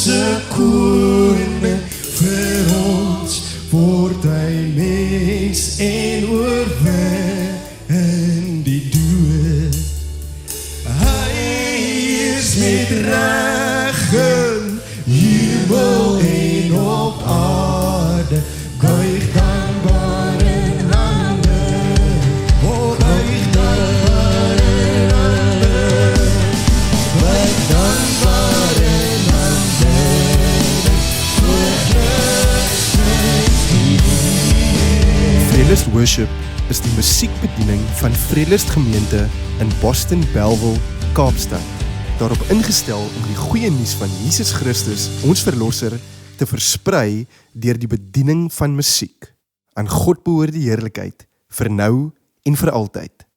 Onze koning vir ons word hy mens en oorwin die dood. Hy is met reg in hemel en op aarde, buig dankbare hande, o buig dankbare hande, buig dankbare Vredelyst Worship is die musiekbediening van Vredelyst Gemeente in Boston, Belleville, Kaapstad, daarop ingestel om die goeie nuus van Jesus Christus, ons verlosser, te versprei deur die bediening van musiek. Aan God behoort die heerlikheid, vir nou en vir altyd.